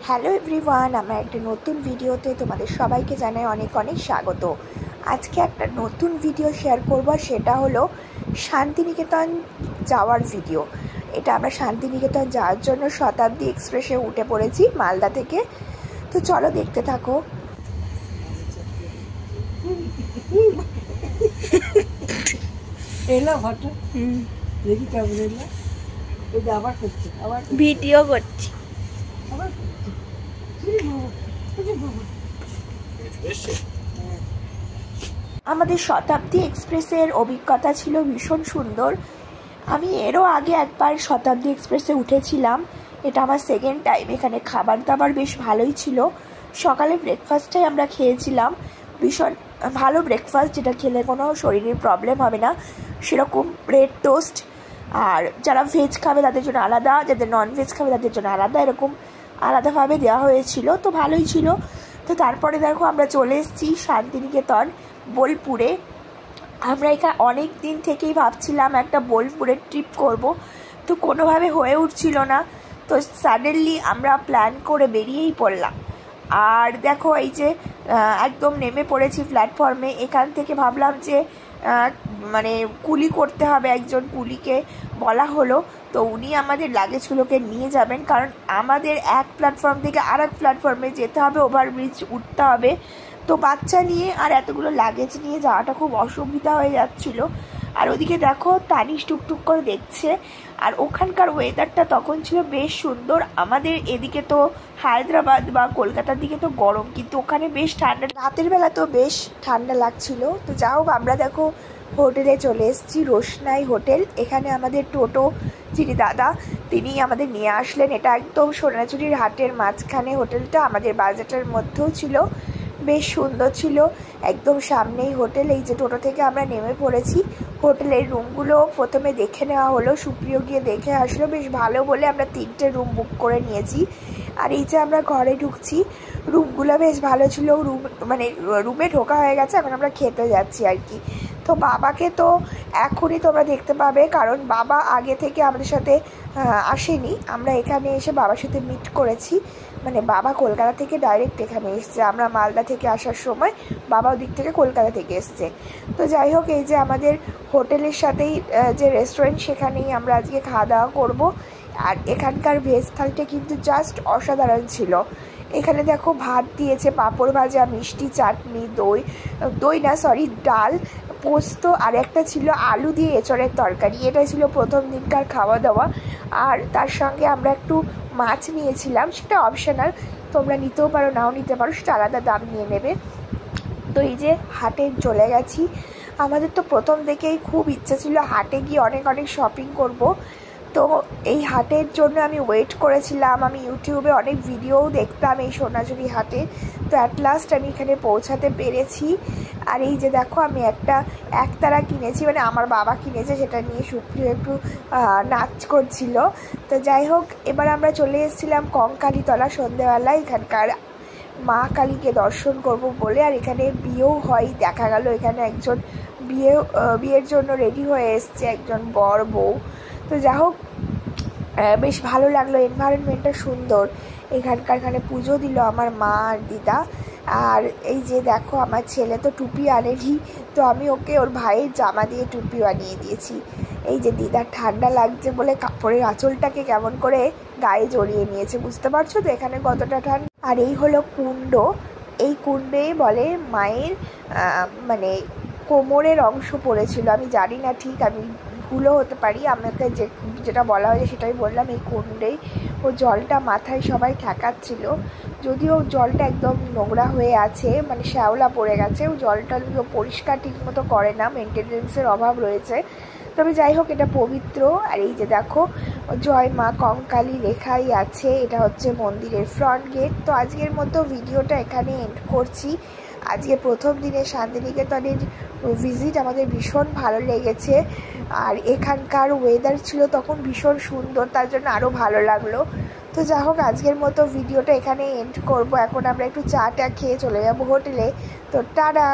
Hello everyone, আমার একটা নতুন ভিডিওতে তোমাদের সবাইকে জানাই অনেক অনেক স্বাগত। আজকে একটা নতুন ভিডিও শেয়ার করব, সেটা হলো শান্তিনিকেতন যাওয়ার ভিডিও। এটা আমরা শান্তিনিকেতন যাওয়ার জন্য শতাব্দী এক্সপ্রেসে উঠে পড়েছি মালদা থেকে। তো চলো দেখতে থাকো। ভিডিও করছি। আমাদের শতাব্দী এক্সপ্রেসের অভিজ্ঞতা ছিল ভীষণ সুন্দর। আমি এরও আগে একবার শতাব্দী এক্সপ্রেসে উঠেছিলাম, এটা আমার সেকেন্ড টাইম। এখানে খাবার দাবার বেশ ভালোই ছিল। সকালে ব্রেকফাস্টটাই আমরা খেয়েছিলাম, ভীষণ ভালো ব্রেকফাস্ট, যেটা খেলে কোনো শরীরের প্রবলেম হবে না। সেরকম ব্রেড টোস্ট, আর যারা ভেজ খাবে তাদের জন্য আলাদা, যাদের নন ভেজ খাবে তাদের জন্য আলাদা, এরকম আলাদাভাবে দেওয়া হয়েছিল। তো ভালোই ছিল। তো তারপরে দেখো আমরা চলে এসেছি শান্তিনিকেতন বোলপুরে। আমরা এখানে অনেক দিন থেকেই ভাবছিলাম একটা বোলপুরের ট্রিপ করব, তো কোনোভাবে হয়ে উঠছিল না। তো সাডেনলি আমরা প্ল্যান করে বেরিয়েই পড়লাম। আর দেখো এই যে একদম নেমে পড়েছি প্ল্যাটফর্মে। এখান থেকে ভাবলাম যে মানে কুলি করতে হবে, একজন কুলিকে বলা হলো। তো উনি আমাদের লাগেজগুলোকে নিয়ে যাবেন, কারণ আমাদের এক প্ল্যাটফর্ম থেকে আর এক প্ল্যাটফর্মে যেতে হবে, ওভারব্রিজ উঠতে হবে। তো বাচ্চা নিয়ে আর এতগুলো লাগেজ নিয়ে যাওয়াটা খুব অসুবিধা হয়ে যাচ্ছিল। আর ওদিকে দেখো তানিশ টুকটুক করে দেখছে। আর ওখানকার ওয়েদারটা তখন ছিল বেশ সুন্দর। আমাদের এদিকে তো হায়দ্রাবাদ বা কলকাতার দিকে তো গরম, কিন্তু ওখানে বেশ ঠান্ডা, রাতের বেলা তো বেশ ঠান্ডা লাগছিল। তো যা হোক, আমরা দেখো হোটেলে চলে এসেছি, রোশনাই হোটেল। এখানে আমাদের টোটো যিনি দাদা, তিনি আমাদের নিয়ে আসলেন। এটা একদম সোনাঝুরির হাটের মাঝখানে হোটেলটা, আমাদের বাজেটের মধ্যেও ছিল, বেশ সুন্দর ছিল। একদম সামনেই হোটেল। এই যে টোটো থেকে আমরা নেমে পড়েছি। হোটেলের রুমগুলো প্রথমে দেখে নেওয়া হলো, সুপ্রিয় গিয়ে দেখে আসলো, বেশ ভালো বলে আমরা 3টে রুম বুক করে নিয়েছি। আর এই যে আমরা ঘরে ঢুকছি, রুমগুলো বেশ ভালো ছিল। রুমে ঢোকা হয়ে গেছে, এখন আমরা খেতে যাচ্ছি আর কি। তো বাবাকে তো এখনই তোমরা দেখতে পাবে, কারণ বাবা আগে থেকে আমাদের সাথে আসেনি। আমরা এখানে এসে বাবার সাথে মিট করেছি। মানে বাবা কলকাতা থেকে ডাইরেক্ট এখানে এসছে, আমরা মালদা থেকে আসার সময় বাবা ওদিক থেকে কলকাতা থেকে এসছে। তো যাই হোক, এই যে আমাদের হোটেলের সাথেই যে রেস্টুরেন্ট, সেখানেই আমরা আজকে খাওয়া দাওয়া করবো। আর এখানকার ভেজ থালিটা কিন্তু জাস্ট অসাধারণ ছিল। এখানে দেখো ভাত দিয়েছে, পাঁপড় ভাজা, মিষ্টি, চাটনি, ডাল, পোস্ত, আর একটা ছিল আলু দিয়ে এঁচড়ের তরকারি। এটা ছিল প্রথম দিনকার খাওয়া দাওয়া। আর তার সঙ্গে আমরা একটু মাছ নিয়েছিলাম, সেটা অপশনাল, তোমরা নিতেও পারো নাও নিতে পারো, সেটা আলাদা দাম নিয়ে নেবে। তো এই যে হাটে চলে গেছি। আমাদের তো প্রথম থেকেই খুব ইচ্ছা ছিল হাটে গিয়ে অনেক অনেক শপিং করব। তো এই হাটের জন্য আমি ওয়েট করেছিলাম। আমি ইউটিউবে অনেক ভিডিওও দেখতাম এই সোনাঝুরি হাটে। তো অ্যাট লাস্ট আমি এখানে পৌঁছাতে পেরেছি। আর এই যে দেখো, আমি একতারা কিনেছি, মানে আমার বাবা কিনেছে, সেটা নিয়ে সুপ্রিয় একটু নাচ করছিল। তো যাই হোক, এবার আমরা চলে এসেছিলাম কঙ্কালীতলা সন্ধেবেলায়, এখানকার মা কালীকে দর্শন করব বলে। আর এখানে বিয়েও হয়, দেখা গেল এখানে একজন বিয়ের জন্য রেডি হয়ে এসছে, একজন বর বউ। তো যা হোক, বেশ ভালো লাগলো, এনভায়রনমেন্টটা সুন্দর। এখানে পুজো দিল আমার মা আর দিদা। আর এই যে দেখো, আমার ছেলে তো টুপি আনেনি, তো আমি ওকে ওর ভাইয়ের জামা দিয়ে টুপি বানিয়ে দিয়েছি। এই যে দিদার ঠান্ডা লাগছে বলে কাপড়ের আঁচলটাকে কেমন করে গায়ে জড়িয়ে নিয়েছে, বুঝতে পারছো তো এখানে কতটা ঠান্ডা। আর এই হলো কুণ্ড। এই কুণ্ডে বলে মায়ের মানে কোমরের অংশ পড়েছিল, আমি জানি না ঠিক, আমি ভুলও হতে পারি। আমাকে যেটা বলা হয়েছে সেটাই বললাম। এই কুণ্ডেই ও জলটা মাথায় সবাই ঠেকাচ্ছিল, যদিও জলটা একদম নোংরা হয়ে আছে, মানে শ্যাওলা পড়ে গেছে। ও জলটা পরিষ্কার ঠিক মতো করে না, মেনটেনেন্সের অভাব রয়েছে। তবে যাই হোক, এটা পবিত্র। আর এই যে দেখো, জয় মা কঙ্কালী লেখাই আছে, এটা হচ্ছে মন্দিরের ফ্রন্ট গেট। তো আজকের মতো ভিডিওটা এখানে এন্ড করছি। আজকে প্রথম দিনে শান্তিনিকেতনের ভিজিট আমাদের ভীষণ ভালো লেগেছে। আর এখানকার ওয়েদার ছিল তখন ভীষণ সুন্দর, তার জন্য আরও ভালো লাগলো। তো যা হোক, আজকের মতো ভিডিওটা এখানে এন্ড করব। এখন আমরা একটু চা টা খেয়ে চলে যাবো হোটেলে। তো টাটা।